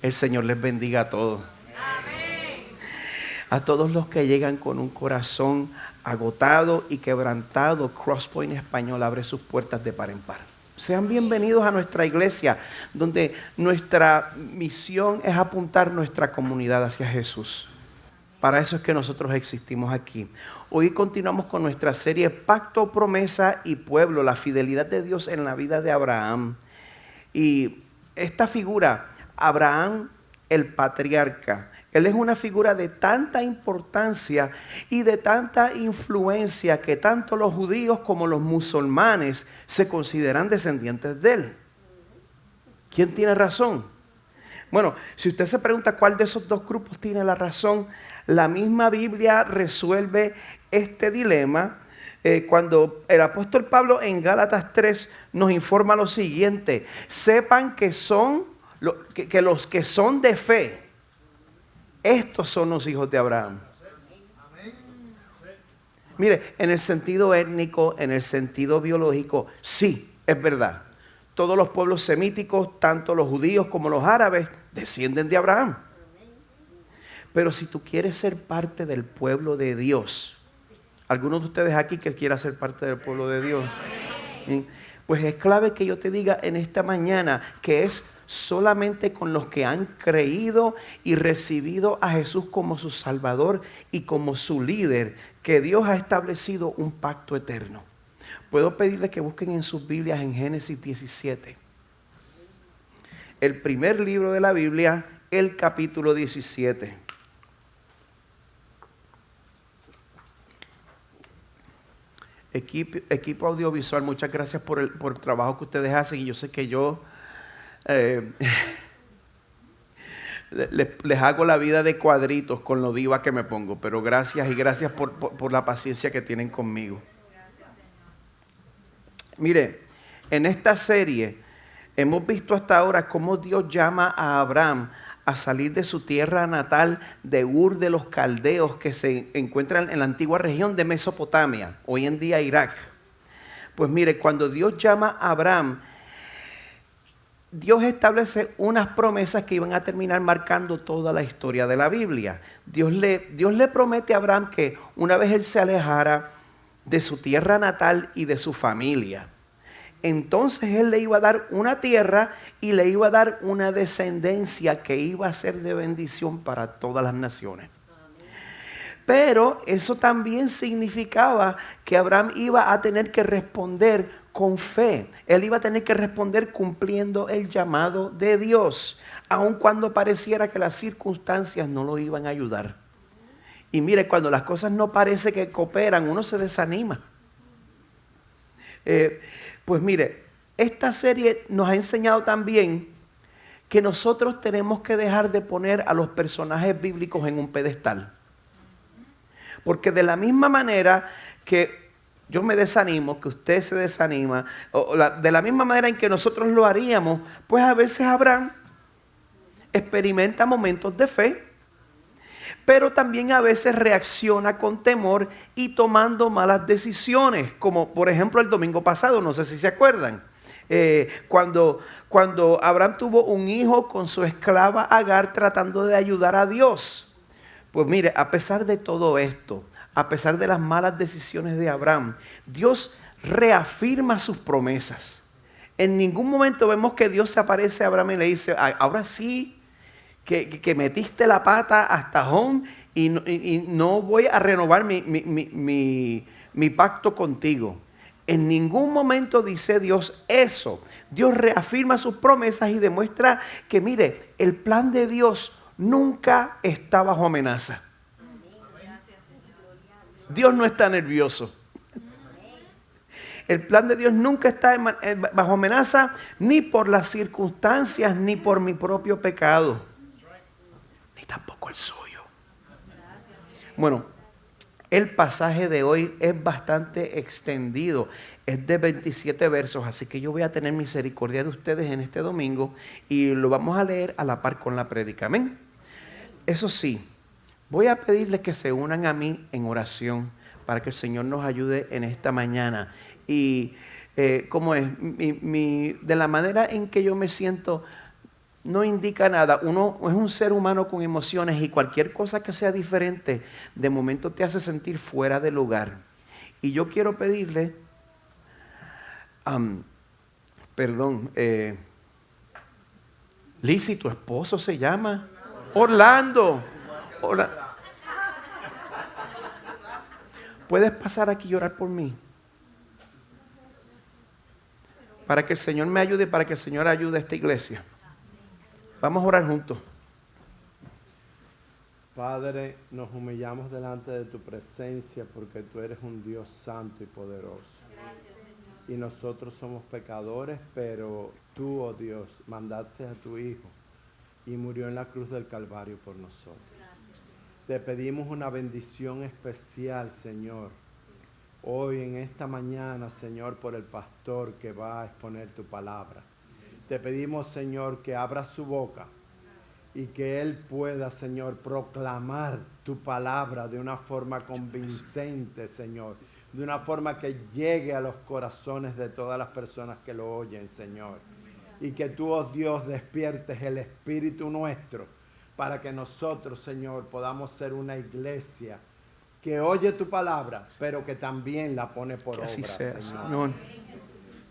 El Señor les bendiga a todos. A todos los que llegan con un corazón agotado y quebrantado, Crosspoint Español abre sus puertas de par en par. Sean bienvenidos a nuestra iglesia, donde nuestra misión es apuntar nuestra comunidad hacia Jesús. Para eso es que nosotros existimos aquí. Hoy continuamos con nuestra serie Pacto, Promesa y Pueblo, la fidelidad de Dios en la vida de Abraham. Y esta figura, Abraham el patriarca, él es una figura de tanta importancia y de tanta influencia que tanto los judíos como los musulmanes se consideran descendientes de él. ¿Quién tiene razón? Bueno, si usted se pregunta cuál de esos dos grupos tiene la razón, la misma Biblia resuelve este dilema cuando el apóstol Pablo en Gálatas 3 nos informa lo siguiente: sepan que los que son de fe, estos son los hijos de Abraham. Mire, en el sentido étnico, en el sentido biológico, sí, es verdad. Todos los pueblos semíticos, tanto los judíos como los árabes, descienden de Abraham. Pero si tú quieres ser parte del pueblo de Dios, ¿algunos de ustedes aquí que quiera ser parte del pueblo de Dios? Pues es clave que yo te diga en esta mañana que es solamente con los que han creído y recibido a Jesús como su Salvador y como su líder que Dios ha establecido un pacto eterno. Puedo pedirles que busquen en sus Biblias en Génesis 17. El primer libro de la Biblia, el capítulo 17. Equipo audiovisual, muchas gracias por el trabajo que ustedes hacen. Y yo sé que yo les hago la vida de cuadritos con lo diva que me pongo. Pero gracias y gracias por la paciencia que tienen conmigo. Mire, en esta serie hemos visto hasta ahora cómo Dios llama a Abraham a salir de su tierra natal de Ur de los Caldeos, que se encuentran en la antigua región de Mesopotamia, hoy en día Irak. Pues mire, cuando Dios llama a Abraham, Dios establece unas promesas que iban a terminar marcando toda la historia de la Biblia. Dios le promete a Abraham que una vez él se alejara de su tierra natal y de su familia, entonces él le iba a dar una tierra y le iba a dar una descendencia que iba a ser de bendición para todas las naciones. Pero eso también significaba que Abraham iba a tener que responder con fe. Él iba a tener que responder cumpliendo el llamado de Dios, aun cuando pareciera que las circunstancias no lo iban a ayudar. Y mire, cuando las cosas no parece que cooperan, uno se desanima. Pues mire, esta serie nos ha enseñado también que nosotros tenemos que dejar de poner a los personajes bíblicos en un pedestal. Porque de la misma manera que yo me desanimo, que usted se desanima, de la misma manera en que nosotros lo haríamos, pues a veces Abraham experimenta momentos de fe, pero también a veces reacciona con temor y tomando malas decisiones, como por ejemplo el domingo pasado, no sé si se acuerdan, cuando Abraham tuvo un hijo con su esclava Agar tratando de ayudar a Dios. Pues mire, a pesar de todo esto, a pesar de las malas decisiones de Abraham, Dios reafirma sus promesas. En ningún momento vemos que Dios se aparece a Abraham y le dice: ahora sí, que metiste la pata hasta home y no voy a renovar mi pacto contigo. En ningún momento dice Dios eso. Dios reafirma sus promesas y demuestra que, mire, el plan de Dios nunca está bajo amenaza. Dios no está nervioso. El plan de Dios nunca está bajo amenaza, ni por las circunstancias, ni por mi propio pecado, ni tampoco el suyo. Bueno, el pasaje de hoy es bastante extendido. Es de 27 versos, así que yo voy a tener misericordia de ustedes en este domingo y lo vamos a leer a la par con la prédica. Amén. Eso sí, voy a pedirles que se unan a mí en oración para que el Señor nos ayude en esta mañana. Y ¿cómo es? De la manera en que yo me siento, no indica nada. Uno es un ser humano con emociones y cualquier cosa que sea diferente, de momento te hace sentir fuera de lugar. Y yo quiero pedirle, Lizzy, tu esposo se llama Orlando. ¿Puedes pasar aquí y orar por mí? Para que el Señor me ayude, para que el Señor ayude a esta iglesia. Vamos a orar juntos. Padre, nos humillamos delante de tu presencia porque tú eres un Dios santo y poderoso. Gracias, Señor. Y nosotros somos pecadores, pero tú, oh Dios, mandaste a tu Hijo y murió en la cruz del Calvario por nosotros. Gracias. Te pedimos una bendición especial, Señor, hoy en esta mañana, Señor, por el pastor que va a exponer tu palabra. Te pedimos, Señor, que abra su boca y que él pueda, Señor, proclamar tu palabra de una forma convincente, Señor, de una forma que llegue a los corazones de todas las personas que lo oyen, Señor. Y que tú, oh Dios, despiertes el espíritu nuestro para que nosotros, Señor, podamos ser una iglesia que oye tu palabra, pero que también la pone por obra, Señor.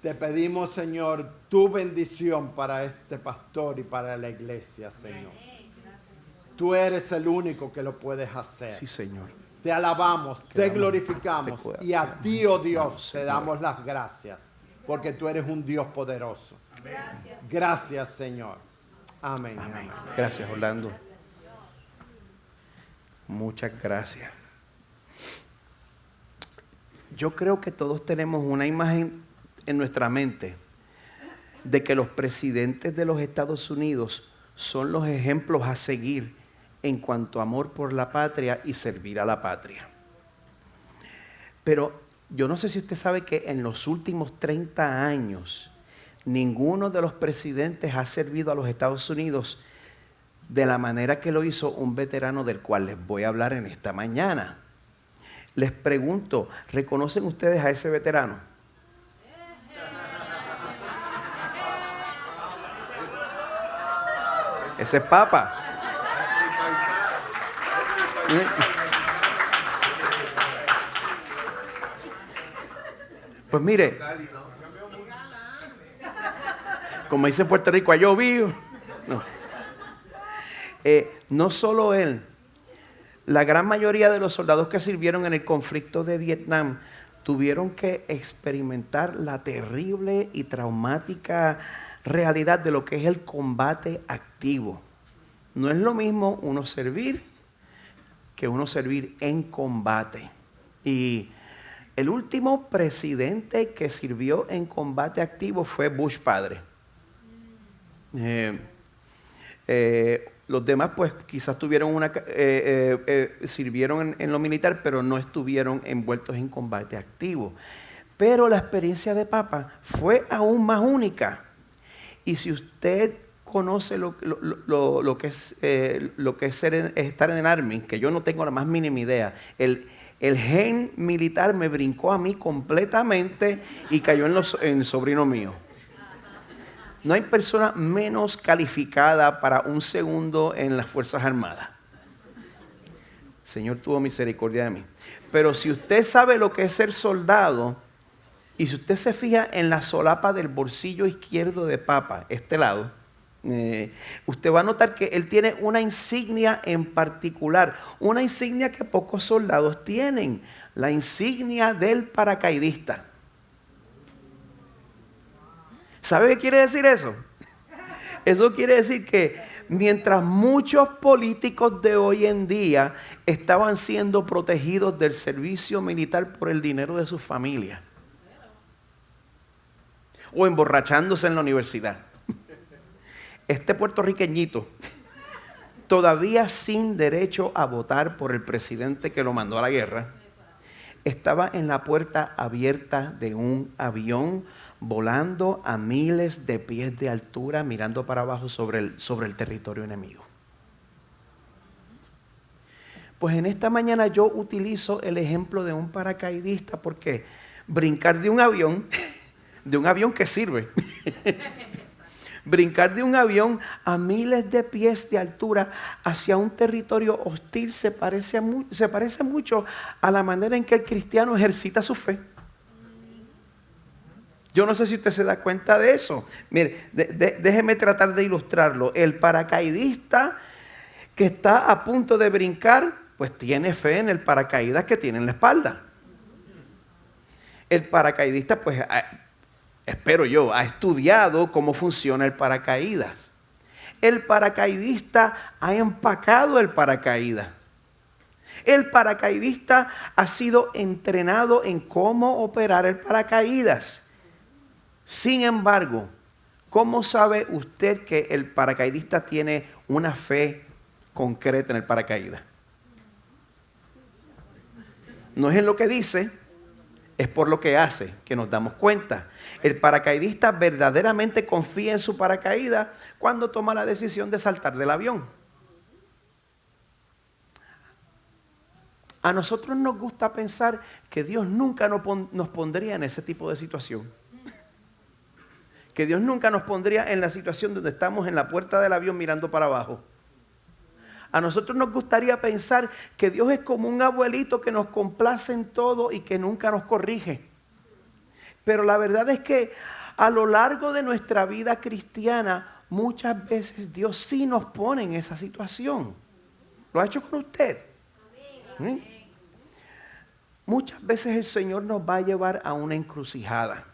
Te pedimos, Señor, tu bendición para este pastor y para la iglesia, Señor. Tú eres el único que lo puedes hacer. Sí, Señor. Te alabamos, te glorificamos y a ti, oh Dios, te damos las gracias porque tú eres un Dios poderoso. Gracias, Señor. Amén. Amén. Gracias, Orlando. Muchas gracias. Yo creo que todos tenemos una imagen en nuestra mente de que los presidentes de los Estados Unidos son los ejemplos a seguir en cuanto a amor por la patria y servir a la patria. Pero yo no sé si usted sabe que en los últimos 30 años ninguno de los presidentes ha servido a los Estados Unidos de la manera que lo hizo un veterano del cual les voy a hablar en esta mañana. Les pregunto, ¿reconocen ustedes a ese veterano? Ese es Papa. Pues mire, como dice en Puerto Rico, yo vivo. No solo él, la gran mayoría de los soldados que sirvieron en el conflicto de Vietnam tuvieron que experimentar la terrible y traumática realidad de lo que es el combate activo. No es lo mismo uno servir que uno servir en combate. Y el último presidente que sirvió en combate activo fue Bush padre. Los demás pues quizás tuvieron sirvieron en lo militar, pero no estuvieron envueltos en combate activo. Pero la experiencia de Papa fue aún más única. Y si usted conoce lo que es estar en el Army, que yo no tengo la más mínima idea, el gen militar me brincó a mí completamente y cayó en el sobrino mío. No hay persona menos calificada para un segundo en las Fuerzas Armadas. El Señor tuvo misericordia de mí. Pero si usted sabe lo que es ser soldado, y si usted se fija en la solapa del bolsillo izquierdo de Papa, este lado, usted va a notar que él tiene una insignia en particular, una insignia que pocos soldados tienen, la insignia del paracaidista. ¿Sabe qué quiere decir eso? Eso quiere decir que mientras muchos políticos de hoy en día estaban siendo protegidos del servicio militar por el dinero de sus familias, o emborrachándose en la universidad, este puertorriqueñito, todavía sin derecho a votar por el presidente que lo mandó a la guerra, estaba en la puerta abierta de un avión volando a miles de pies de altura, mirando para abajo sobre el territorio enemigo. Pues en esta mañana yo utilizo el ejemplo de un paracaidista, porque brincar de un avión que sirve, Brincar de un avión a miles de pies de altura hacia un territorio hostil se parece mucho a la manera en que el cristiano ejercita su fe. Yo no sé si usted se da cuenta de eso. Mire, déjeme tratar de ilustrarlo. El paracaidista que está a punto de brincar, pues tiene fe en el paracaídas que tiene en la espalda. El paracaidista, pues, espero yo, ha estudiado cómo funciona el paracaídas. El paracaidista ha empacado el paracaídas. El paracaidista ha sido entrenado en cómo operar el paracaídas. Sin embargo, ¿cómo sabe usted que el paracaidista tiene una fe concreta en el paracaídas? No es en lo que dice, es por lo que hace que nos damos cuenta. El paracaidista verdaderamente confía en su paracaídas cuando toma la decisión de saltar del avión. A nosotros nos gusta pensar que Dios nunca nos pondría en ese tipo de situación. Que Dios nunca nos pondría en la situación donde estamos en la puerta del avión mirando para abajo. A nosotros nos gustaría pensar que Dios es como un abuelito que nos complace en todo y que nunca nos corrige. Pero la verdad es que a lo largo de nuestra vida cristiana, muchas veces Dios sí nos pone en esa situación. ¿Lo ha hecho con usted? ¿Mm? Muchas veces el Señor nos va a llevar a una encrucijada.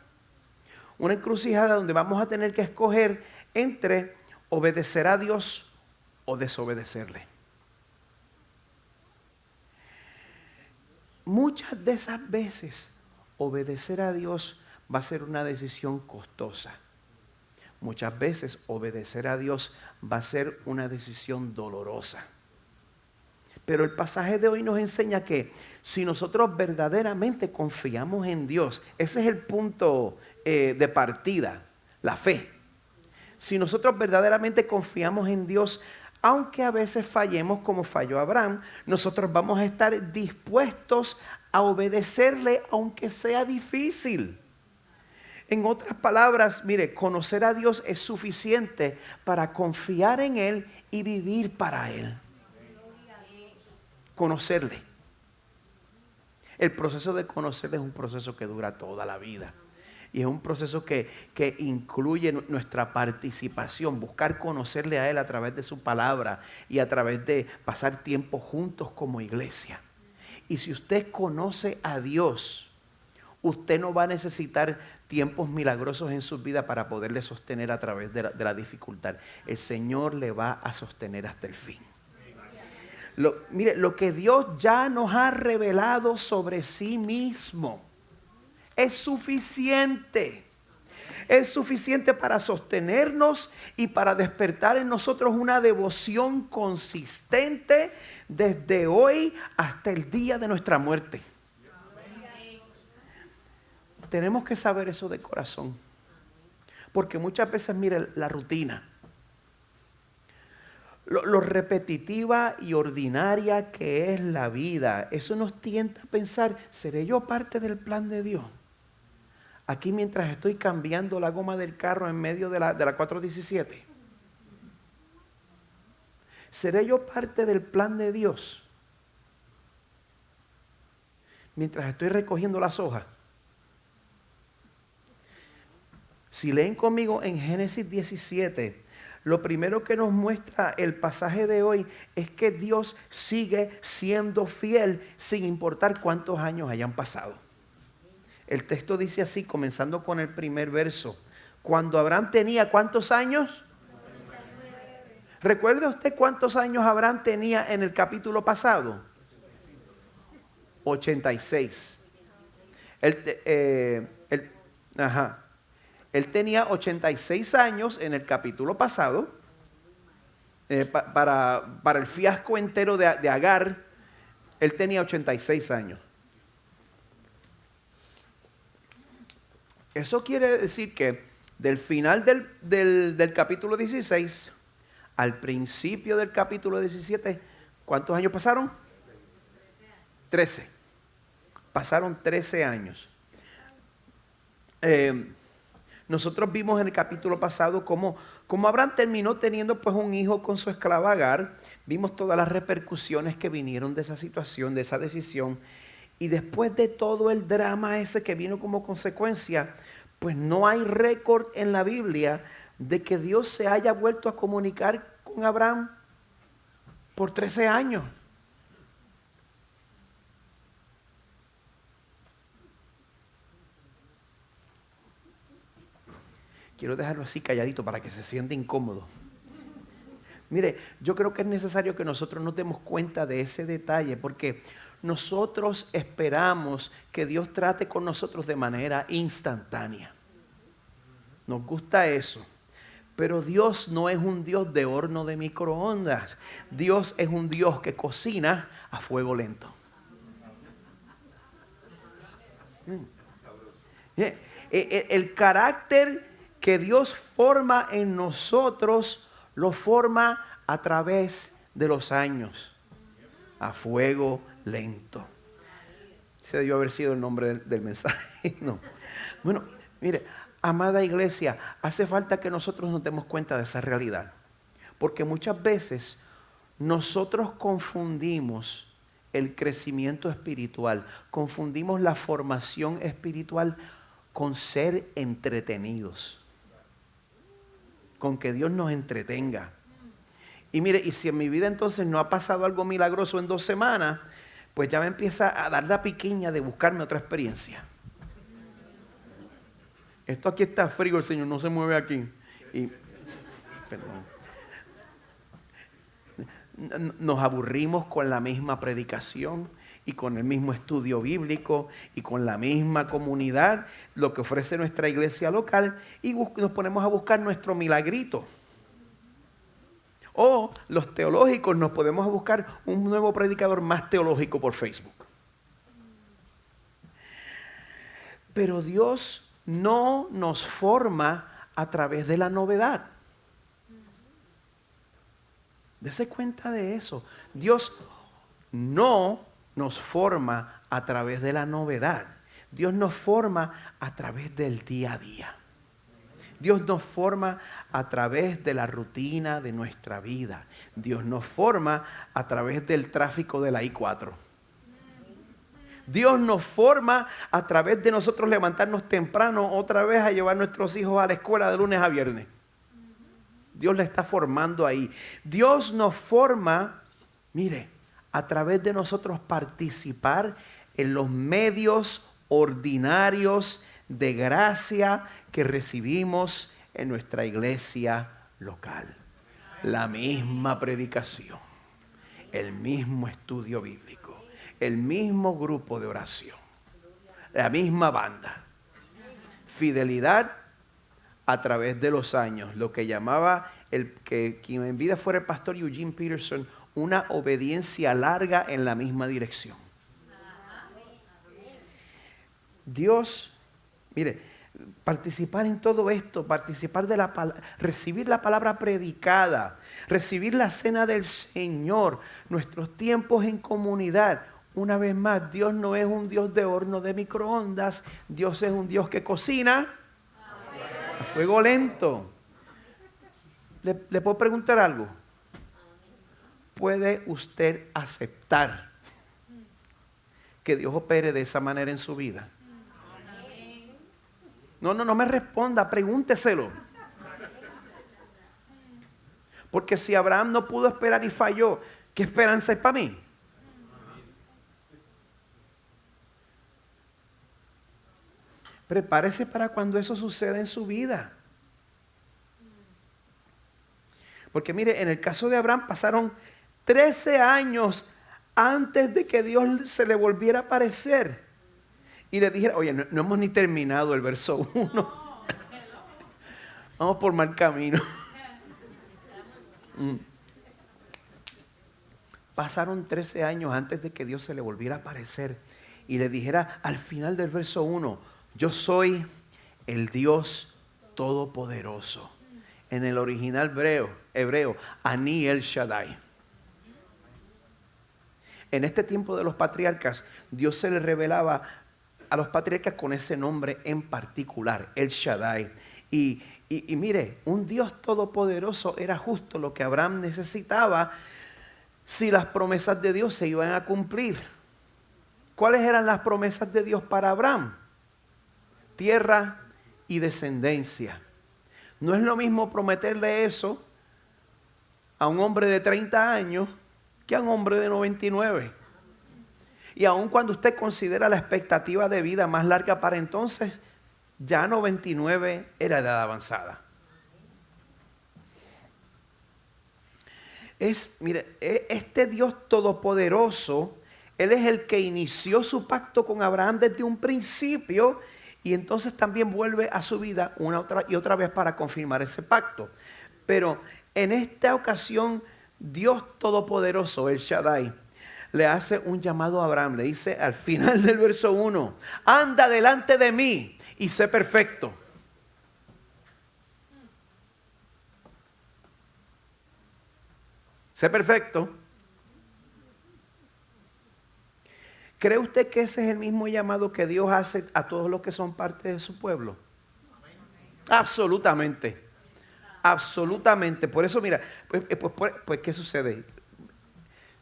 Una encrucijada donde vamos a tener que escoger entre obedecer a Dios o desobedecerle. Muchas de esas veces obedecer a Dios va a ser una decisión costosa. Muchas veces obedecer a Dios va a ser una decisión dolorosa. Pero el pasaje de hoy nos enseña que si nosotros verdaderamente confiamos en Dios, ese es el punto de partida, la fe. Si nosotros verdaderamente confiamos en Dios, aunque a veces fallemos como falló Abraham, nosotros vamos a estar dispuestos a obedecerle aunque sea difícil. En otras palabras, mire, conocer a Dios es suficiente para confiar en Él y vivir para Él. Conocerle. El proceso de conocerle es un proceso que dura toda la vida. Y es un proceso que incluye nuestra participación, buscar conocerle a Él a través de su palabra y a través de pasar tiempo juntos como iglesia. Y si usted conoce a Dios, usted no va a necesitar tiempos milagrosos en su vida para poderle sostener a través de la dificultad. El Señor le va a sostener hasta el fin. Mire, lo que Dios ya nos ha revelado sobre sí mismo es suficiente. Es suficiente para sostenernos y para despertar en nosotros una devoción consistente desde hoy hasta el día de nuestra muerte. Tenemos que saber eso de corazón. Porque muchas veces, mire, la rutina, lo repetitiva y ordinaria que es la vida, eso nos tienta a pensar, ¿seré yo parte del plan de Dios? Aquí mientras estoy cambiando la goma del carro en medio de la 417. ¿Seré yo parte del plan de Dios? Mientras estoy recogiendo las hojas. Si leen conmigo en Génesis 17, lo primero que nos muestra el pasaje de hoy es que Dios sigue siendo fiel sin importar cuántos años hayan pasado. El texto dice así, comenzando con el primer verso. Cuando Abraham tenía, ¿cuántos años? 99. ¿Recuerda usted cuántos años Abraham tenía en el capítulo pasado? 86. Él tenía 86 años en el capítulo pasado. Para el fiasco entero de Agar, él tenía 86 años. Eso quiere decir que del final del capítulo 16 al principio del capítulo 17, ¿cuántos años pasaron? 13. Pasaron 13 años. Nosotros vimos en el capítulo pasado cómo Como Abraham terminó teniendo pues un hijo con su esclava Agar, vimos todas las repercusiones que vinieron de esa situación, de esa decisión. Y después de todo el drama ese que vino como consecuencia, pues no hay récord en la Biblia de que Dios se haya vuelto a comunicar con Abraham por 13 años. Quiero dejarlo así calladito para que se sienta incómodo. Mire, yo creo que es necesario que nosotros nos demos cuenta de ese detalle, porque nosotros esperamos que Dios trate con nosotros de manera instantánea. Nos gusta eso. Pero Dios no es un Dios de horno de microondas. Dios es un Dios que cocina a fuego lento. El carácter que Dios forma en nosotros, lo forma a través de los años, a fuego lento. Ese debió haber sido el nombre del mensaje. No. Bueno, mire, amada iglesia, hace falta que nosotros nos demos cuenta de esa realidad. Porque muchas veces nosotros confundimos el crecimiento espiritual, confundimos la formación espiritual con ser entretenidos, con que Dios nos entretenga. Y mire, y si en mi vida entonces no ha pasado algo milagroso en 2 semanas, pues ya me empieza a dar la piquiña de buscarme otra experiencia. Esto aquí está frío, el Señor no se mueve aquí. Perdón. Nos aburrimos con la misma predicación y con el mismo estudio bíblico y con la misma comunidad, lo que ofrece nuestra iglesia local, y nos ponemos a buscar nuestro milagrito. O los teológicos nos podemos buscar un nuevo predicador más teológico por Facebook. Pero Dios no nos forma a través de la novedad. Dese cuenta de eso. Dios no nos forma a través de la novedad. Dios nos forma a través del día a día. Dios nos forma a través de la rutina de nuestra vida. Dios nos forma a través del tráfico de la I-4. Dios nos forma a través de nosotros levantarnos temprano otra vez a llevar a nuestros hijos a la escuela de lunes a viernes. Dios le está formando ahí. Dios nos forma, mire, a través de nosotros participar en los medios ordinarios de gracia que recibimos en nuestra iglesia local. La misma predicación, el mismo estudio bíblico, el mismo grupo de oración, la misma banda. Fidelidad a través de los años, lo que llamaba quien en vida fuera el pastor Eugene Peterson, una obediencia larga en la misma dirección. Dios, mire, participar en todo esto, participar de recibir la palabra predicada, recibir la cena del Señor, nuestros tiempos en comunidad. Una vez más, Dios no es un Dios de horno de microondas, Dios es un Dios que cocina a fuego lento. ¿Le puedo preguntar algo? ¿Puede usted aceptar que Dios opere de esa manera en su vida? No me responda, pregúnteselo. Porque si Abraham no pudo esperar y falló, ¿qué esperanza hay para mí? Prepárese para cuando eso suceda en su vida. Porque mire, en el caso de Abraham pasaron 13 años antes de que Dios se le volviera a aparecer. Y le dijera, oye, no hemos ni terminado el verso 1. Vamos por mal camino. Pasaron 13 años antes de que Dios se le volviera a aparecer. Y le dijera al final del verso 1, yo soy el Dios Todopoderoso. En el original hebreo, Ani el Shaddai. En este tiempo de los patriarcas, Dios se le revelaba a los patriarcas con ese nombre en particular, el Shaddai. Y mire, un Dios todopoderoso era justo lo que Abraham necesitaba si las promesas de Dios se iban a cumplir. ¿Cuáles eran las promesas de Dios para Abraham? Tierra y descendencia. No es lo mismo prometerle eso a un hombre de 30 años que a un hombre de 99. Y aun cuando usted considera la expectativa de vida más larga para entonces, ya 99 era edad avanzada. Mire, este Dios todopoderoso, Él es el que inició su pacto con Abraham desde un principio y entonces también vuelve a su vida una y otra vez para confirmar ese pacto. Pero en esta ocasión, Dios todopoderoso, el Shaddai, le hace un llamado a Abraham. Le dice al final del verso 1, anda delante de mí y sé perfecto. Sé perfecto. ¿Cree usted que ese es el mismo llamado que Dios hace a todos los que son parte de su pueblo? Absolutamente. Absolutamente. Por eso, mira, pues ¿qué sucede?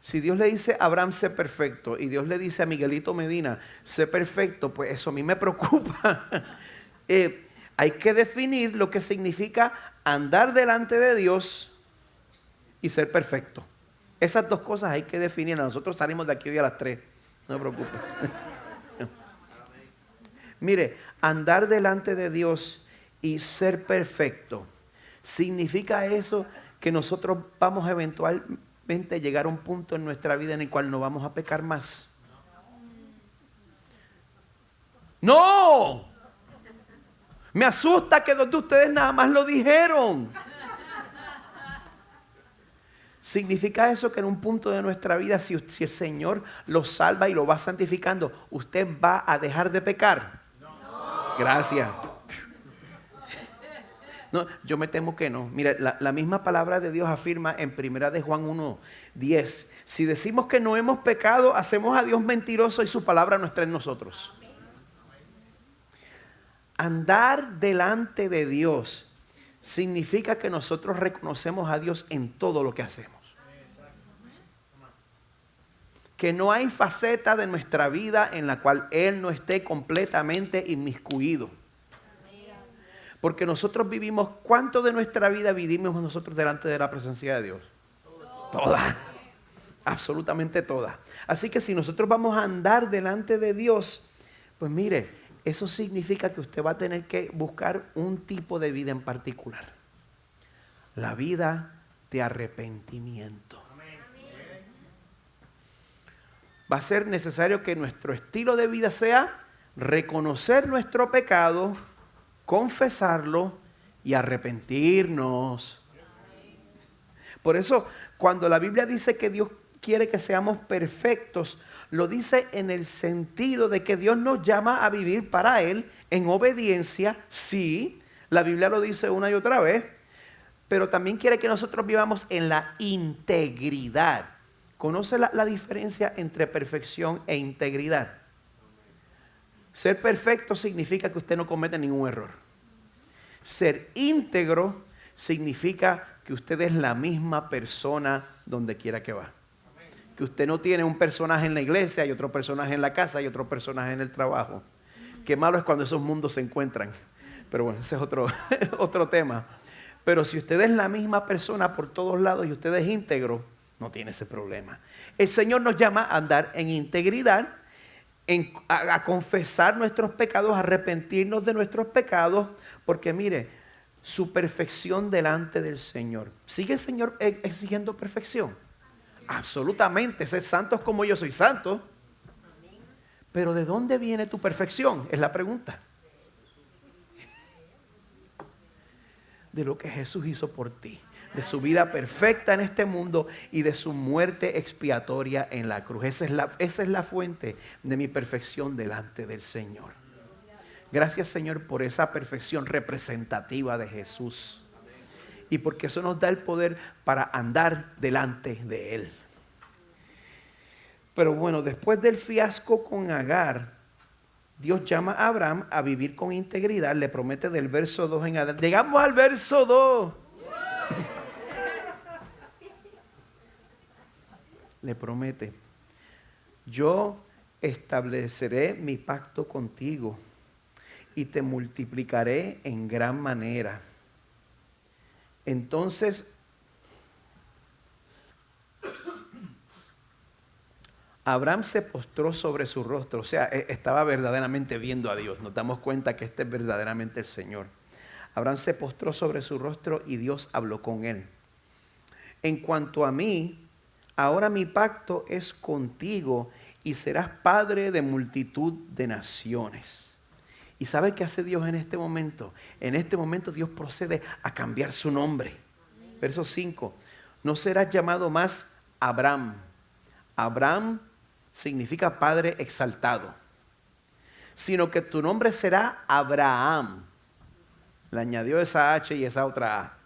Si Dios le dice a Abraham, sé perfecto, y Dios le dice a Miguelito Medina, sé perfecto, pues eso a mí me preocupa. Hay que definir lo que significa andar delante de Dios y ser perfecto. Esas dos cosas hay que definir. Nosotros salimos de aquí hoy a las 3. No me preocupe. Mire, andar delante de Dios y ser perfecto, ¿significa eso que nosotros vamos eventualmente a llegar a un punto en nuestra vida en el cual no vamos a pecar más? ¡No! Me asusta que dos de ustedes nada más lo dijeron. ¿Significa eso que en un punto de nuestra vida, si el Señor lo salva y lo va santificando, usted va a dejar de pecar? No. Gracias. No, yo me temo que no. Mira, la misma palabra de Dios afirma en 1 de Juan 1:10. Si decimos que no hemos pecado, hacemos a Dios mentiroso y su palabra no está en nosotros. Andar delante de Dios significa que nosotros reconocemos a Dios en todo lo que hacemos. Que no hay faceta de nuestra vida en la cual Él no esté completamente inmiscuido. Porque nosotros vivimos, ¿cuánto de nuestra vida vivimos nosotros delante de la presencia de Dios? Toda. Absolutamente toda. Así que si nosotros vamos a andar delante de Dios, pues mire, eso significa que usted va a tener que buscar un tipo de vida en particular. La vida de arrepentimiento. Va a ser necesario que nuestro estilo de vida sea reconocer nuestro pecado, confesarlo y arrepentirnos. Por eso, cuando la Biblia dice que Dios quiere que seamos perfectos, lo dice en el sentido de que Dios nos llama a vivir para Él en obediencia. Sí, la Biblia lo dice una y otra vez, pero también quiere que nosotros vivamos en la integridad. ¿Conoce la diferencia entre perfección e integridad? Ser perfecto significa que usted no comete ningún error. Ser íntegro significa que usted es la misma persona donde quiera que va. Que usted no tiene un personaje en la iglesia y otro personaje en la casa y otro personaje en el trabajo. Qué malo es cuando esos mundos se encuentran. Pero bueno, ese es otro tema. Pero si usted es la misma persona por todos lados y usted es íntegro, no tiene ese problema. El Señor nos llama a andar en integridad, a confesar nuestros pecados, a arrepentirnos de nuestros pecados, porque mire, su perfección delante del Señor. ¿Sigue el Señor exigiendo perfección? Absolutamente, ser santos como yo soy santo. Pero ¿de dónde viene tu perfección? Es la pregunta. De lo que Jesús hizo por ti, de su vida perfecta en este mundo y de su muerte expiatoria en la cruz. Esa es la fuente de mi perfección delante del Señor. Gracias, Señor, por esa perfección representativa de Jesús. Y porque eso nos da el poder para andar delante de Él. Pero bueno, después del fiasco con Agar, Dios llama a Abraham a vivir con integridad, le promete del verso 2 en adelante. Llegamos al verso 2. Le promete, yo estableceré mi pacto contigo y te multiplicaré en gran manera. Entonces, Abraham se postró sobre su rostro, o sea, estaba verdaderamente viendo a Dios. Nos damos cuenta que este es verdaderamente el Señor. Abraham se postró sobre su rostro y Dios habló con él. En cuanto a mí, ahora mi pacto es contigo y serás padre de multitud de naciones. ¿Y sabe qué hace Dios en este momento? En este momento Dios procede a cambiar su nombre. Verso 5. No serás llamado más Abraham. Abraham significa padre exaltado. Sino que tu nombre será Abraham. Le añadió esa H y esa otra A.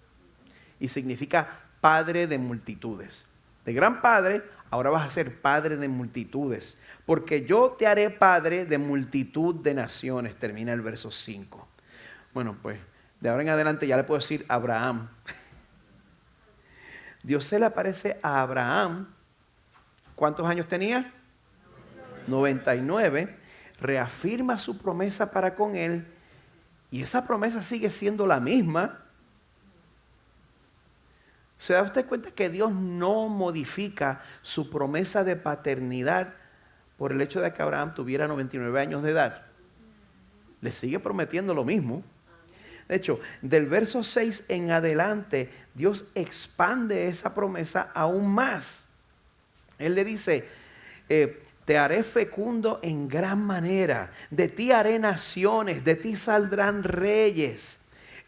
Y significa padre de multitudes. De gran padre, ahora vas a ser padre de multitudes. Porque yo te haré padre de multitud de naciones. Termina el verso 5. Bueno, pues de ahora en adelante ya le puedo decir Abraham. Dios se le aparece a Abraham. ¿Cuántos años tenía? 99. Reafirma su promesa para con él. Y esa promesa sigue siendo la misma. ¿Se da usted cuenta que Dios no modifica su promesa de paternidad por el hecho de que Abraham tuviera 99 años de edad? Le sigue prometiendo lo mismo. De hecho, del verso 6 en adelante, Dios expande esa promesa aún más. Él le dice, te haré fecundo en gran manera, de ti haré naciones, de ti saldrán reyes.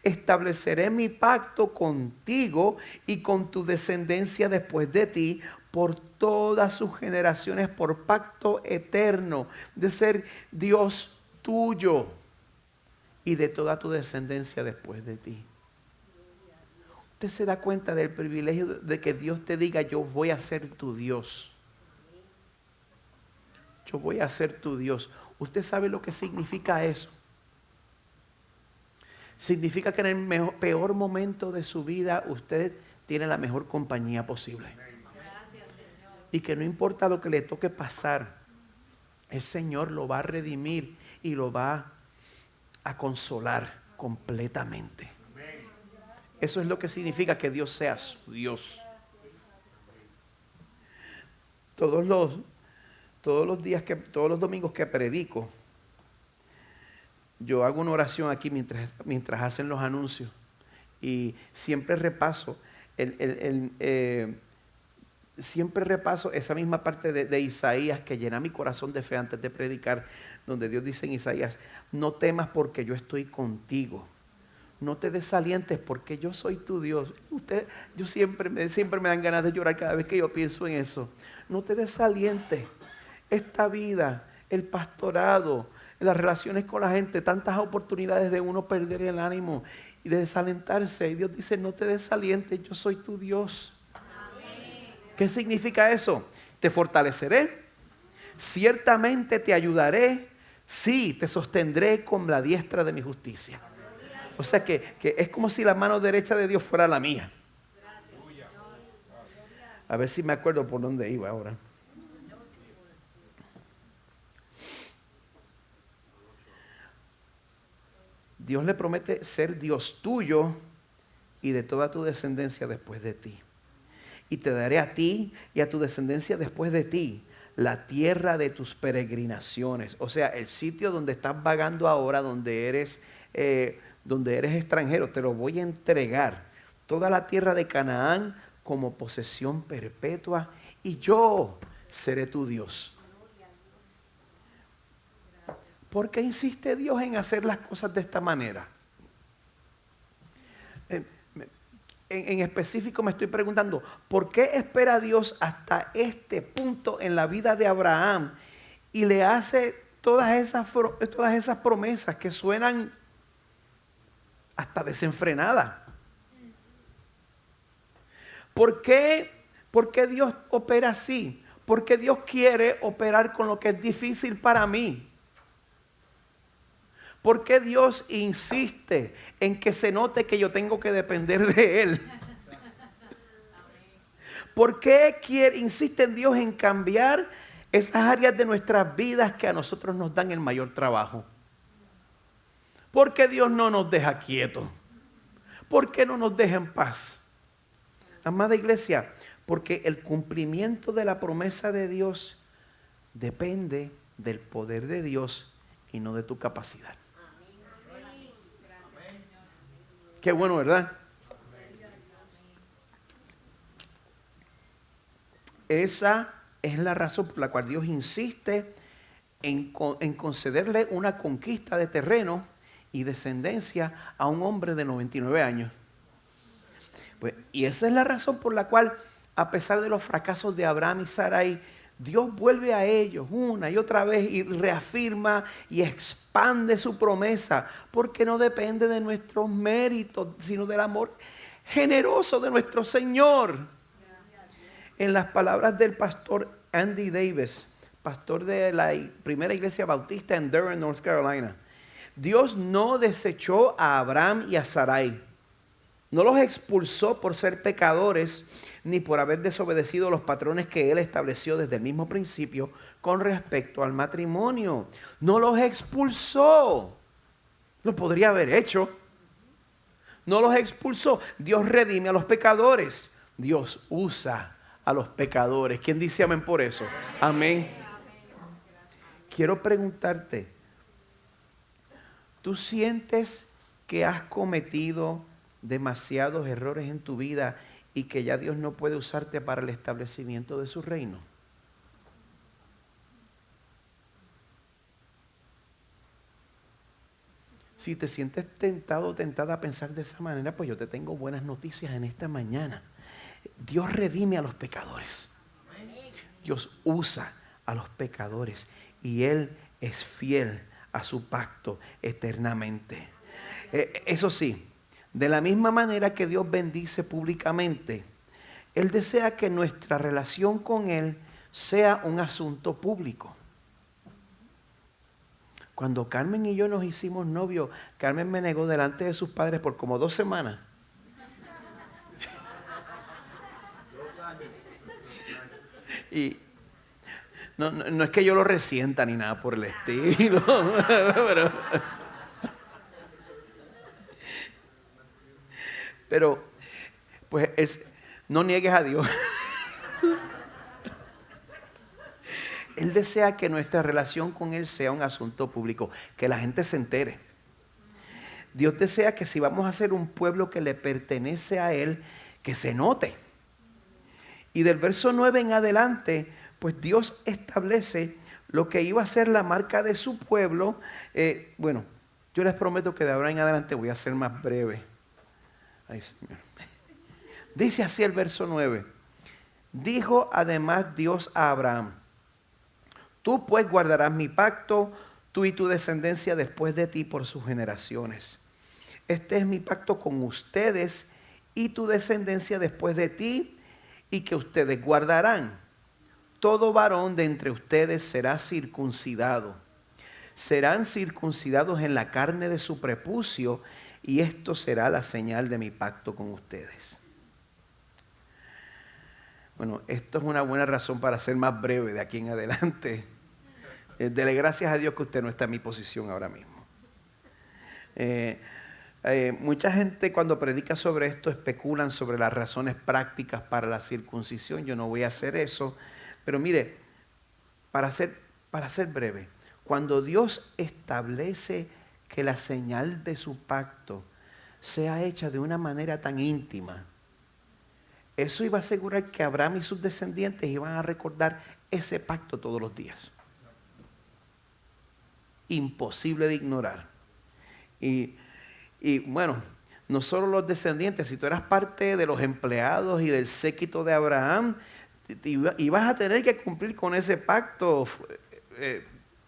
Estableceré mi pacto contigo y con tu descendencia después de ti por todas sus generaciones, por pacto eterno de ser Dios tuyo y de toda tu descendencia después de ti. Usted se da cuenta del privilegio de que Dios te diga, yo voy a ser tu Dios. Yo voy a ser tu Dios. ¿Usted sabe lo que significa eso? Significa que en el peor momento de su vida usted tiene la mejor compañía posible. Y que no importa lo que le toque pasar, el Señor lo va a redimir y lo va a consolar completamente. Eso es lo que significa que Dios sea su Dios. Todos los domingos que predico, yo hago una oración aquí mientras hacen los anuncios y siempre repaso esa misma parte de Isaías que llena mi corazón de fe antes de predicar, donde Dios dice en Isaías, no temas porque yo estoy contigo. No te desalientes porque yo soy tu Dios. Siempre me dan ganas de llorar cada vez que yo pienso en eso. No te desalientes. Esta vida, el pastorado, las relaciones con la gente, tantas oportunidades de uno perder el ánimo y de desalentarse. Y Dios dice, no te desalientes, yo soy tu Dios. Amén. ¿Qué significa eso? Te fortaleceré, ciertamente te ayudaré, sí, te sostendré con la diestra de mi justicia. O sea que es como si la mano derecha de Dios fuera la mía. A ver si me acuerdo por dónde iba ahora. Dios le promete ser Dios tuyo y de toda tu descendencia después de ti. Y te daré a ti y a tu descendencia después de ti la tierra de tus peregrinaciones. O sea, el sitio donde estás vagando ahora, donde eres extranjero, te lo voy a entregar. Toda la tierra de Canaán como posesión perpetua y yo seré tu Dios. ¿Por qué insiste Dios en hacer las cosas de esta manera? En específico me estoy preguntando, ¿por qué espera Dios hasta este punto en la vida de Abraham y le hace todas esas promesas que suenan hasta desenfrenadas? ¿Por qué Dios opera así? Porque Dios quiere operar con lo que es difícil para mí. ¿Por qué Dios insiste en que se note que yo tengo que depender de Él? ¿Por qué insiste Dios en cambiar esas áreas de nuestras vidas que a nosotros nos dan el mayor trabajo? ¿Por qué Dios no nos deja quietos? ¿Por qué no nos deja en paz? Amada iglesia, porque el cumplimiento de la promesa de Dios depende del poder de Dios y no de tu capacidad. Qué bueno, ¿verdad? Esa es la razón por la cual Dios insiste en concederle una conquista de terreno y descendencia a un hombre de 99 años. Pues, y esa es la razón por la cual, a pesar de los fracasos de Abraham y Sarai, Dios vuelve a ellos una y otra vez y reafirma y expande su promesa, porque no depende de nuestros méritos, sino del amor generoso de nuestro Señor. En las palabras del pastor Andy Davis, pastor de la primera iglesia bautista en Durham, North Carolina, Dios no desechó a Abraham y a Sarai. No los expulsó por ser pecadores, ni por haber desobedecido los patrones que Él estableció desde el mismo principio con respecto al matrimonio. No los expulsó. Lo podría haber hecho. No los expulsó. Dios redime a los pecadores. Dios usa a los pecadores. ¿Quién dice amén por eso? Amén. Quiero preguntarte, ¿tú sientes que has cometido demasiados errores en tu vida y que ya Dios no puede usarte para el establecimiento de su reino? Si te sientes tentado o tentada a pensar de esa manera, pues yo te tengo buenas noticias en esta mañana. Dios redime a los pecadores. Dios usa a los pecadores y Él es fiel a su pacto eternamente. Eso sí, de la misma manera que Dios bendice públicamente, Él desea que nuestra relación con Él sea un asunto público. Cuando Carmen y yo nos hicimos novios, Carmen me negó delante de sus padres por como 2 semanas. Y no es que yo lo resienta ni nada por el estilo, pero pues no niegues a Dios. Él desea que nuestra relación con Él sea un asunto público, que la gente se entere. Dios desea que si vamos a ser un pueblo que le pertenece a Él, que se note. Y del verso 9 en adelante, pues Dios establece lo que iba a ser la marca de su pueblo. Bueno, yo les prometo que de ahora en adelante voy a ser más breve. Ay, Señor. Dice así el verso 9. Dijo además Dios a Abraham: tú pues guardarás mi pacto, tú y tu descendencia después de ti por sus generaciones. Este es mi pacto con ustedes y tu descendencia después de ti, y que ustedes guardarán. Todo varón de entre ustedes será circuncidado. Serán circuncidados en la carne de su prepucio, y esto será la señal de mi pacto con ustedes. Bueno, esto es una buena razón para ser más breve de aquí en adelante. Dele gracias a Dios que usted no está en mi posición ahora mismo. Mucha gente cuando predica sobre esto especulan sobre las razones prácticas para la circuncisión. Yo no voy a hacer eso. Pero mire, para ser breve, cuando Dios establece que la señal de su pacto sea hecha de una manera tan íntima, eso iba a asegurar que Abraham y sus descendientes iban a recordar ese pacto todos los días. Imposible de ignorar. Y bueno, no solo los descendientes, si tú eras parte de los empleados y del séquito de Abraham, ibas a tener que cumplir con ese pacto,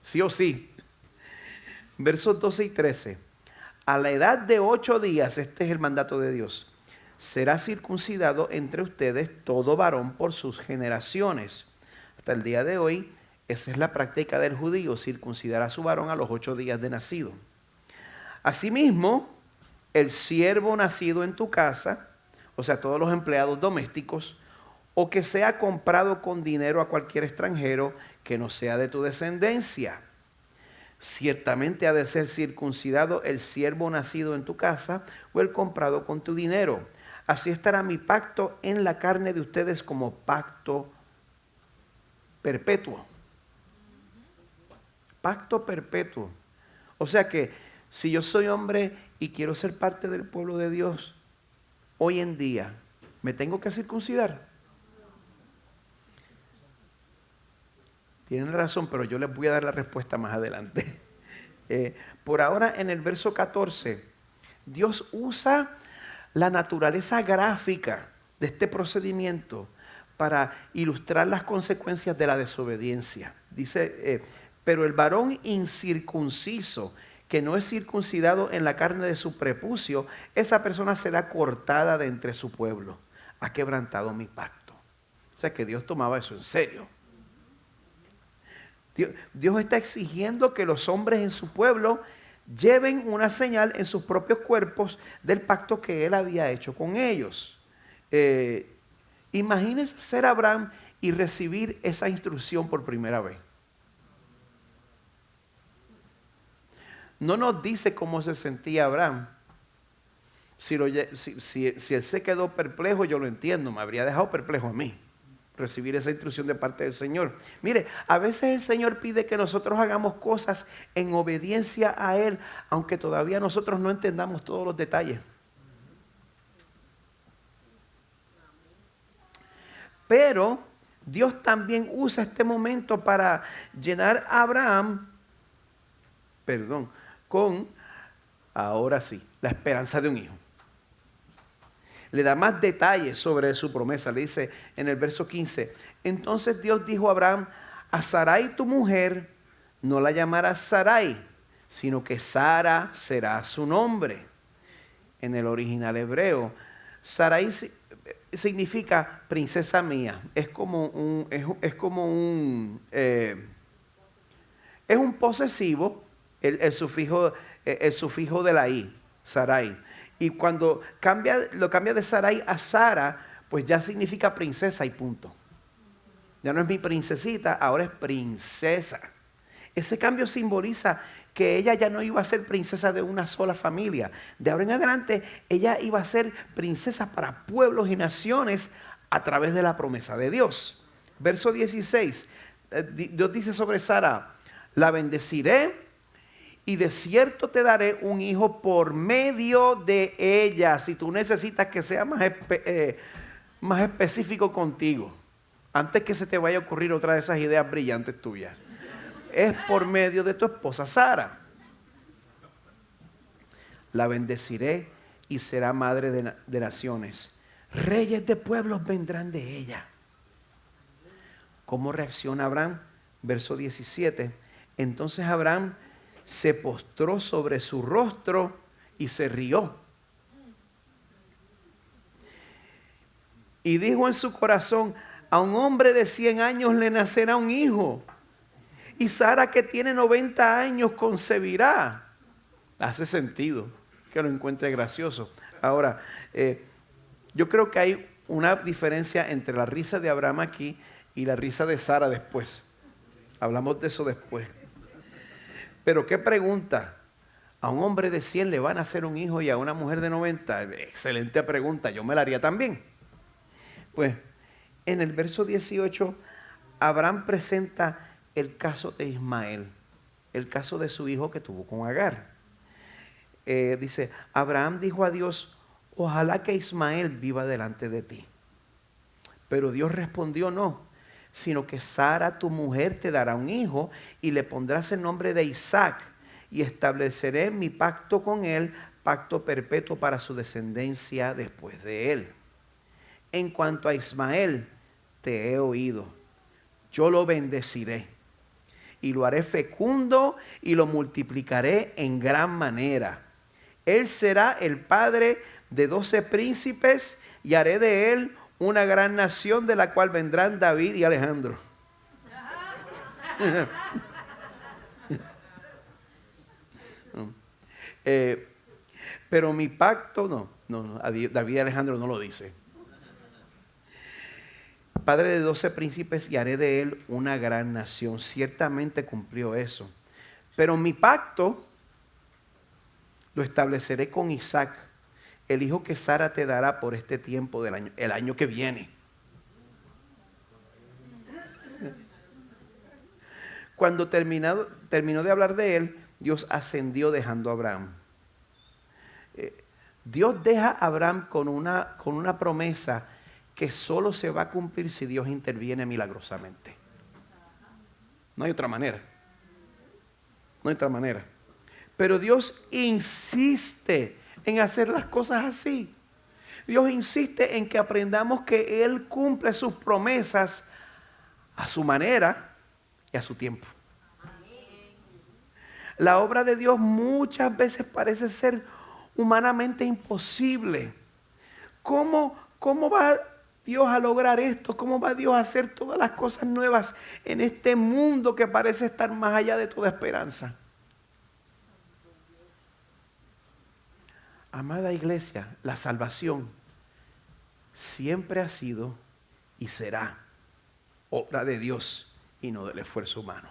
sí o sí. Versos 12 y 13. A la edad de 8 días, este es el mandato de Dios, será circuncidado entre ustedes todo varón por sus generaciones. Hasta el día de hoy, esa es la práctica del judío, circuncidar a su varón a los 8 días de nacido. Asimismo, el siervo nacido en tu casa, o sea, todos los empleados domésticos, o que sea comprado con dinero a cualquier extranjero que no sea de tu descendencia. Ciertamente ha de ser circuncidado el siervo nacido en tu casa o el comprado con tu dinero. Así estará mi pacto en la carne de ustedes como pacto perpetuo. Pacto perpetuo. O sea que si yo soy hombre y quiero ser parte del pueblo de Dios, hoy en día, ¿me tengo que circuncidar? Tienen razón, pero yo les voy a dar la respuesta más adelante. Por ahora, en el verso 14, Dios usa la naturaleza gráfica de este procedimiento para ilustrar las consecuencias de la desobediencia. Dice, pero el varón incircunciso, que no es circuncidado en la carne de su prepucio, esa persona será cortada de entre su pueblo. Ha quebrantado mi pacto. O sea que Dios tomaba eso en serio. Dios está exigiendo que los hombres en su pueblo lleven una señal en sus propios cuerpos del pacto que Él había hecho con ellos. Imagínense ser Abraham y recibir esa instrucción por primera vez. No nos dice cómo se sentía Abraham. Si él se quedó perplejo, yo lo entiendo, me habría dejado perplejo a mí recibir esa instrucción de parte del Señor. Mire, a veces el Señor pide que nosotros hagamos cosas en obediencia a Él, aunque todavía nosotros no entendamos todos los detalles. Pero Dios también usa este momento para llenar a Abraham, con, ahora sí, la esperanza de un hijo. Le da más detalles sobre su promesa. Le dice en el verso 15, entonces Dios dijo a Abraham, a Sarai tu mujer no la llamarás Sarai, sino que Sara será su nombre. En el original hebreo, Sarai significa princesa mía. Es un posesivo, el sufijo de la i, Sarai. Y cuando lo cambia de Sarai a Sara, pues ya significa princesa y punto. Ya no es mi princesita, ahora es princesa. Ese cambio simboliza que ella ya no iba a ser princesa de una sola familia. De ahora en adelante, ella iba a ser princesa para pueblos y naciones a través de la promesa de Dios. Verso 16, Dios dice sobre Sara, la bendeciré y de cierto te daré un hijo por medio de ella. Si tú necesitas que sea más específico contigo, antes que se te vaya a ocurrir otra de esas ideas brillantes tuyas, es por medio de tu esposa Sara. La bendeciré y será madre de naciones. Reyes de pueblos vendrán de ella. ¿Cómo reacciona Abraham? Verso 17. Entonces Abraham se postró sobre su rostro y se rió. Y dijo en su corazón, a un hombre de 100 años le nacerá un hijo. Y Sara, que tiene 90 años, concebirá. Hace sentido que lo encuentre gracioso. Ahora, yo creo que hay una diferencia entre la risa de Abraham aquí y la risa de Sara después. Hablamos de eso después. Pero qué pregunta, a un hombre de 100 le van a hacer un hijo y a una mujer de 90, excelente pregunta, yo me la haría también. Pues en el verso 18, Abraham presenta el caso de Ismael, el caso de su hijo que tuvo con Agar. Dice, Abraham dijo a Dios, ojalá que Ismael viva delante de ti. Pero Dios respondió, no, sino que Sara, tu mujer, te dará un hijo y le pondrás el nombre de Isaac y estableceré mi pacto con él, pacto perpetuo para su descendencia después de él. En cuanto a Ismael, te he oído, yo lo bendeciré y lo haré fecundo y lo multiplicaré en gran manera. Él será el padre de 12 príncipes y haré de él una gran nación de la cual vendrán David y Alejandro. Pero mi pacto, no, David Alejandro no lo dice. Padre de 12 príncipes y haré de él una gran nación. Ciertamente cumplió eso. Pero mi pacto lo estableceré con Isaac, el hijo que Sara te dará por este tiempo del año, el año que viene. Cuando terminó de hablar de él, Dios ascendió dejando a Abraham. Dios deja a Abraham con una promesa que solo se va a cumplir si Dios interviene milagrosamente. No hay otra manera. No hay otra manera. Pero Dios insiste en hacer las cosas así. Dios insiste en que aprendamos que Él cumple sus promesas a su manera y a su tiempo. La obra de Dios muchas veces parece ser humanamente imposible. ¿Cómo va Dios a lograr esto? ¿Cómo va Dios a hacer todas las cosas nuevas en este mundo que parece estar más allá de toda esperanza? Amada iglesia, la salvación siempre ha sido y será obra de Dios y no del esfuerzo humano.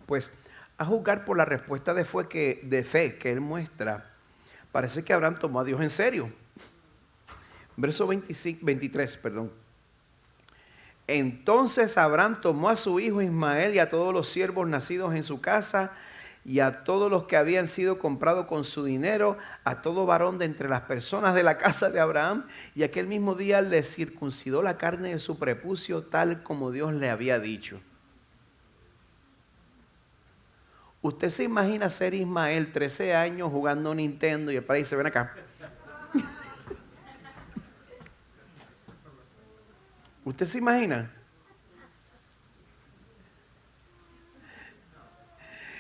Pues a juzgar por la respuesta de fe que él muestra, parece que Abraham tomó a Dios en serio. Verso 23. Entonces Abraham tomó a su hijo Ismael y a todos los siervos nacidos en su casa y a todos los que habían sido comprados con su dinero, a todo varón de entre las personas de la casa de Abraham, y aquel mismo día le circuncidó la carne de su prepucio tal como Dios le había dicho. ¿Usted se imagina ser Ismael, 13 años, jugando Nintendo y el padre dice, ven acá? ¿Usted se imagina?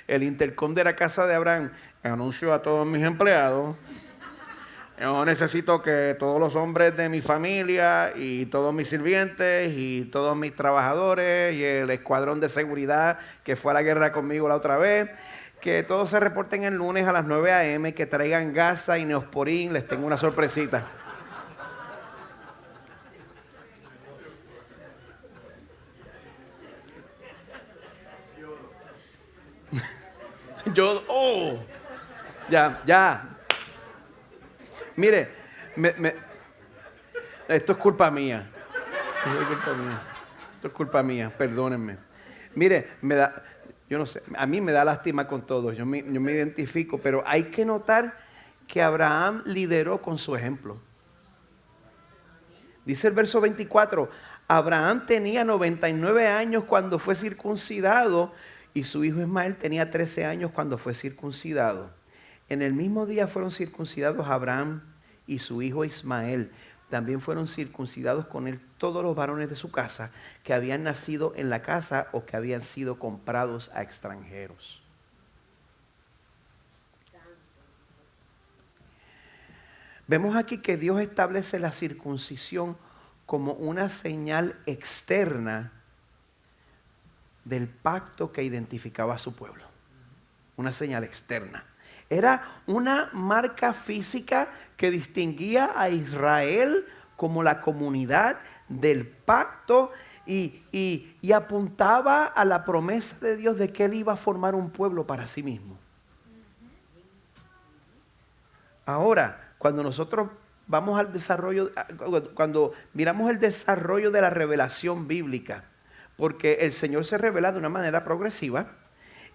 El intercom de la casa de Abraham anunció a todos mis empleados. Yo necesito que todos los hombres de mi familia y todos mis sirvientes y todos mis trabajadores y el escuadrón de seguridad que fue a la guerra conmigo la otra vez, que todos se reporten el lunes a las 9 a.m., que traigan gasa y neosporín, les tengo una sorpresita. Ya. Mire, esto es culpa mía. Esto es culpa mía, perdónenme. Mire, yo no sé, a mí me da lástima con todos, yo me identifico, pero hay que notar que Abraham lideró con su ejemplo. Dice el verso 24, Abraham tenía 99 años cuando fue circuncidado y su hijo Ismael tenía 13 años cuando fue circuncidado. En el mismo día fueron circuncidados Abraham y su hijo Ismael. También fueron circuncidados con él todos los varones de su casa que habían nacido en la casa o que habían sido comprados a extranjeros. Vemos aquí que Dios establece la circuncisión como una señal externa del pacto que identificaba a su pueblo. Una señal externa. Era una marca física que distinguía a Israel como la comunidad del pacto y apuntaba a la promesa de Dios de que Él iba a formar un pueblo para sí mismo. Ahora, cuando nosotros vamos al desarrollo, cuando miramos el desarrollo de la revelación bíblica, porque el Señor se revela de una manera progresiva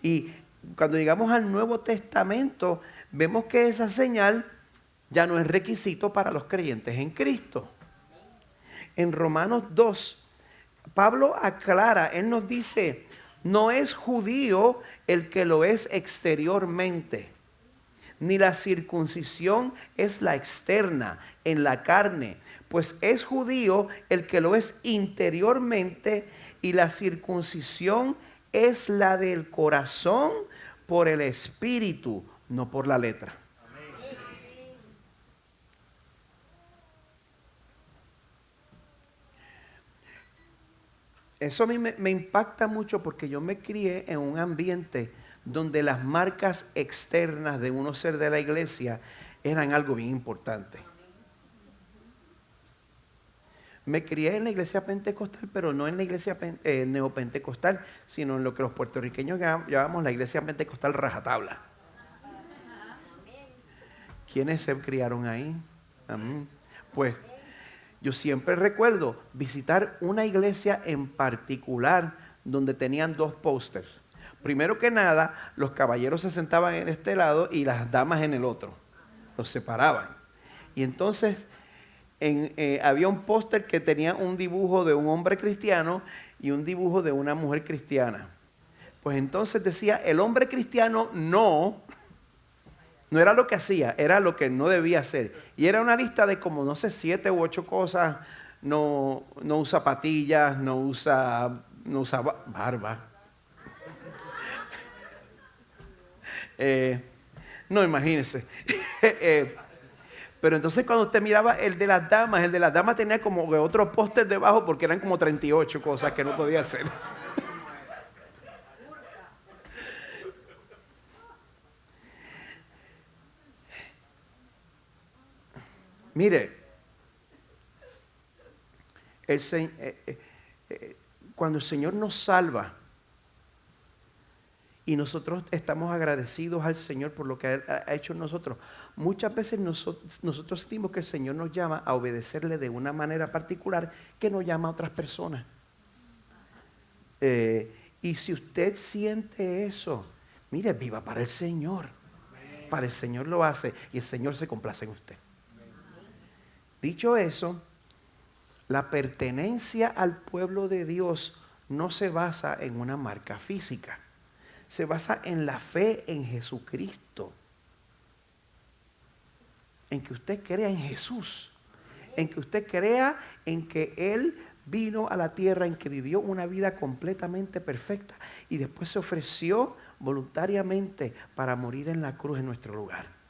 y cuando llegamos al Nuevo Testamento, vemos que esa señal ya no es requisito para los creyentes en Cristo. En Romanos 2, Pablo aclara, él nos dice, no es judío el que lo es exteriormente, ni la circuncisión es la externa, en la carne, pues es judío el que lo es interiormente y la circuncisión es la del corazón por el espíritu, no por la letra. Eso a mí me impacta mucho porque yo me crié en un ambiente donde las marcas externas de uno ser de la iglesia eran algo bien importante. Me crié en la iglesia pentecostal, pero no en la iglesia neopentecostal, sino en lo que los puertorriqueños llamamos la iglesia pentecostal rajatabla. ¿Quiénes se criaron ahí? Amén. Pues yo siempre recuerdo visitar una iglesia en particular donde tenían 2 pósters. Primero que nada, los caballeros se sentaban en este lado y las damas en el otro. Los separaban. Y entonces había un póster que tenía un dibujo de un hombre cristiano y un dibujo de una mujer cristiana. Pues entonces decía, el hombre cristiano no era lo que hacía, era lo que no debía hacer. Y era una lista de como, no sé, 7 u 8 cosas. No usa patillas, no usa barba. No, imagínense. Pero entonces cuando usted miraba el de las damas tenía como otro póster debajo porque eran como 38 cosas que no podía hacer. Mire, cuando el Señor nos salva y nosotros estamos agradecidos al Señor por lo que ha hecho en nosotros, muchas veces nosotros sentimos que el Señor nos llama a obedecerle de una manera particular que nos llama a otras personas. Y si usted siente eso, mire, viva para el Señor. Para el Señor lo hace y el Señor se complace en usted. Dicho eso, la pertenencia al pueblo de Dios no se basa en una marca física. Se basa en la fe en Jesucristo. En que usted crea en Jesús. En que usted crea en que Él vino a la tierra, en que vivió una vida completamente perfecta y después se ofreció voluntariamente para morir en la cruz en nuestro lugar.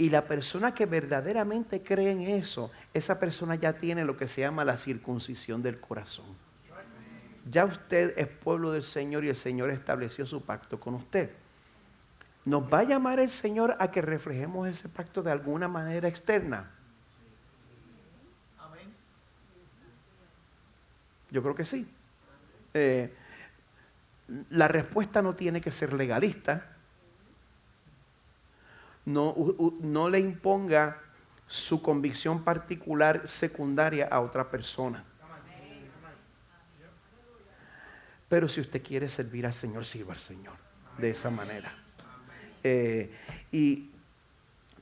Y la persona que verdaderamente cree en eso, esa persona ya tiene lo que se llama la circuncisión del corazón. Ya usted es pueblo del Señor y el Señor estableció su pacto con usted. ¿Nos va a llamar el Señor a que reflejemos ese pacto de alguna manera externa? Amén. Yo creo que sí. La respuesta no tiene que ser legalista. No le imponga su convicción particular secundaria a otra persona. Pero si usted quiere servir al Señor, sirva al Señor de esa manera.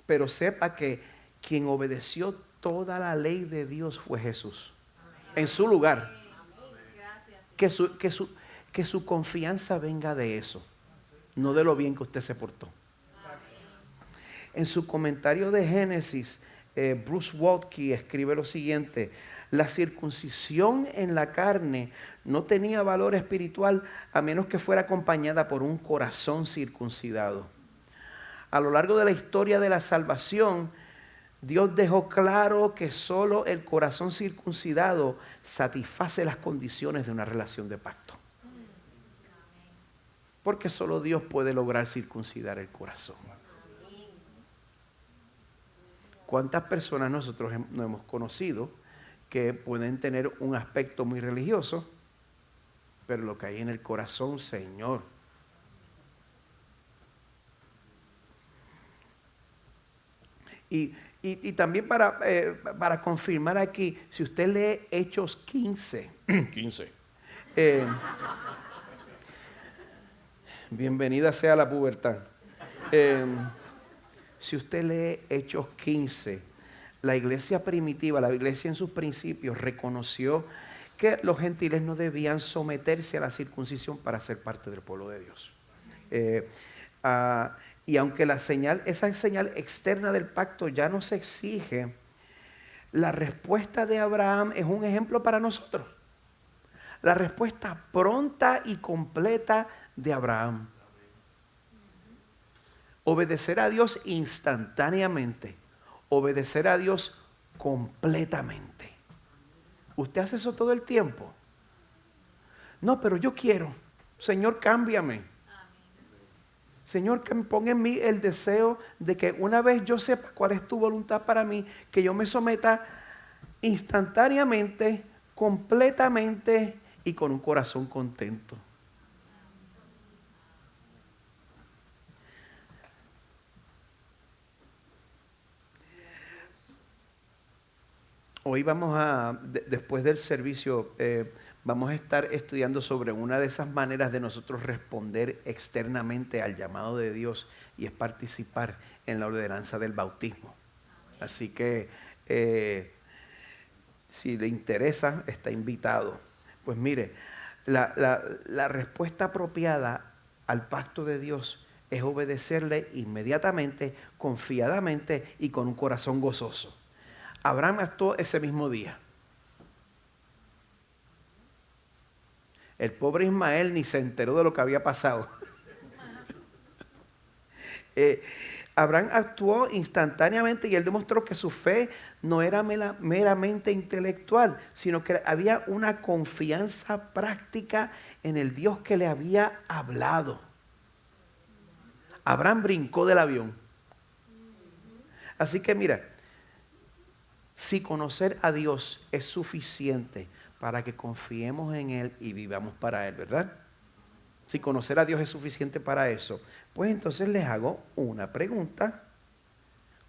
Pero sepa que quien obedeció toda la ley de Dios fue Jesús. En su lugar. Que su confianza venga de eso, no de lo bien que usted se portó. En su comentario de Génesis, Bruce Waltke escribe lo siguiente: la circuncisión en la carne no tenía valor espiritual a menos que fuera acompañada por un corazón circuncidado. A lo largo de la historia de la salvación, Dios dejó claro que solo el corazón circuncidado satisface las condiciones de una relación de pacto. Porque solo Dios puede lograr circuncidar el corazón. ¿Cuántas personas nosotros no hemos conocido que pueden tener un aspecto muy religioso, pero lo que hay en el corazón, Señor? Y también para confirmar aquí, si usted lee Hechos 15, bienvenida sea la pubertad. Si usted lee Hechos 15, la iglesia primitiva, la iglesia en sus principios, reconoció que los gentiles no debían someterse a la circuncisión para ser parte del pueblo de Dios. Y aunque esa señal externa del pacto ya no se exige, la respuesta de Abraham es un ejemplo para nosotros. La respuesta pronta y completa de Abraham. Obedecer a Dios instantáneamente. Obedecer a Dios completamente. ¿Usted hace eso todo el tiempo? No, pero yo quiero. Señor, cámbiame. Señor, que ponga en mí el deseo de que una vez yo sepa cuál es tu voluntad para mí, que yo me someta instantáneamente, completamente y con un corazón contento. Hoy después del servicio, vamos a estar estudiando sobre una de esas maneras de nosotros responder externamente al llamado de Dios, y es participar en la ordenanza del bautismo. Así que si le interesa, está invitado. Pues mire, la respuesta apropiada al pacto de Dios es obedecerle inmediatamente, confiadamente y con un corazón gozoso. Abraham actuó ese mismo día. El pobre Ismael ni se enteró de lo que había pasado. Abraham actuó instantáneamente y él demostró que su fe no era meramente intelectual, sino que había una confianza práctica en el Dios que le había hablado. Abraham brincó del avión. Así que mira, si conocer a Dios es suficiente para que confiemos en Él y vivamos para Él, ¿verdad? Si conocer a Dios es suficiente para eso, pues entonces les hago una pregunta.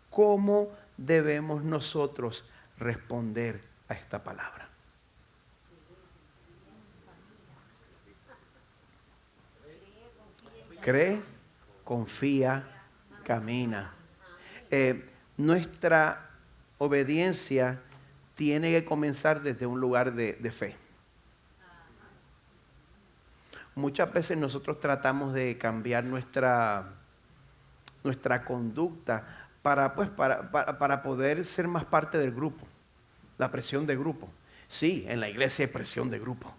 ¿Cómo debemos nosotros responder a esta palabra? Cree, confía, camina. Nuestra obediencia tiene que comenzar desde un lugar de fe. Muchas veces nosotros tratamos de cambiar nuestra conducta para poder ser más parte del grupo. La presión de grupo. Sí, en la iglesia hay presión de grupo.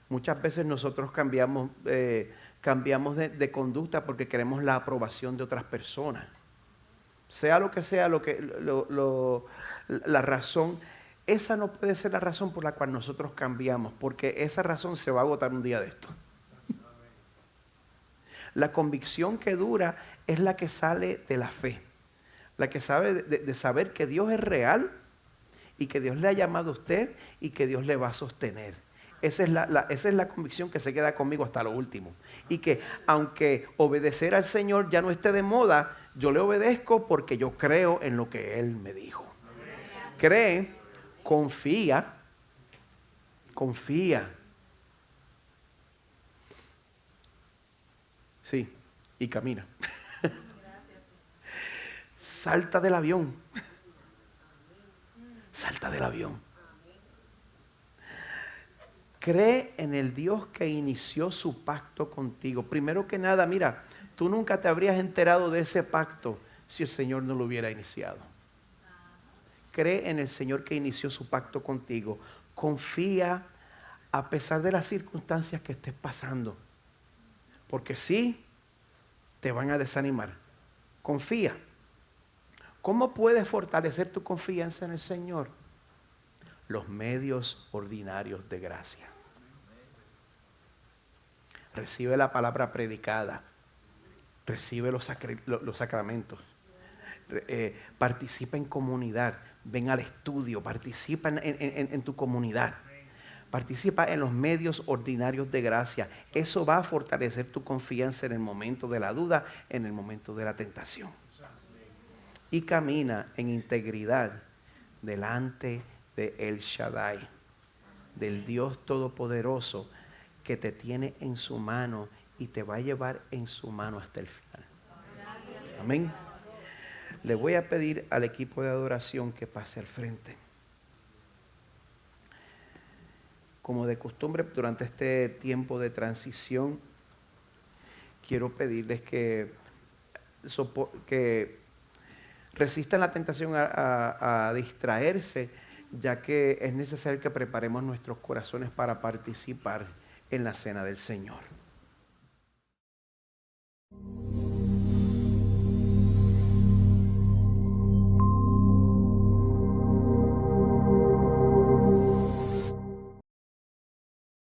Muchas veces nosotros cambiamos de conducta porque queremos la aprobación de otras personas. Sea lo que sea la razón, esa no puede ser la razón por la cual nosotros cambiamos, porque esa razón se va a agotar un día de esto. La convicción que dura es la que sale de la fe, la que sabe de saber que Dios es real y que Dios le ha llamado a usted y que Dios le va a sostener. Esa es la convicción que se queda conmigo hasta lo último. Y que aunque obedecer al Señor ya no esté de moda, yo le obedezco porque yo creo en lo que Él me dijo. Cree, confía. Sí, y camina. Salta del avión. Salta del avión. Cree en el Dios que inició su pacto contigo. Primero que nada, mira, tú nunca te habrías enterado de ese pacto si el Señor no lo hubiera iniciado. Cree en el Señor que inició su pacto contigo. Confía a pesar de las circunstancias que estés pasando. Porque sí, te van a desanimar. Confía. ¿Cómo puedes fortalecer tu confianza en el Señor? Los medios ordinarios de gracia. Recibe la palabra predicada. Recibe los sacramentos. Participa en comunidad. Ven al estudio. Participa en tu comunidad. Participa en los medios ordinarios de gracia. Eso va a fortalecer tu confianza en el momento de la duda, en el momento de la tentación. Y camina en integridad delante de El Shaddai, del Dios Todopoderoso que te tiene en su mano y te va a llevar en su mano hasta el final. Amén. Le voy a pedir al equipo de adoración que pase al frente. Como de costumbre, durante este tiempo de transición, quiero pedirles que resistan la tentación a distraerse, ya que es necesario que preparemos nuestros corazones para participar en la cena del Señor.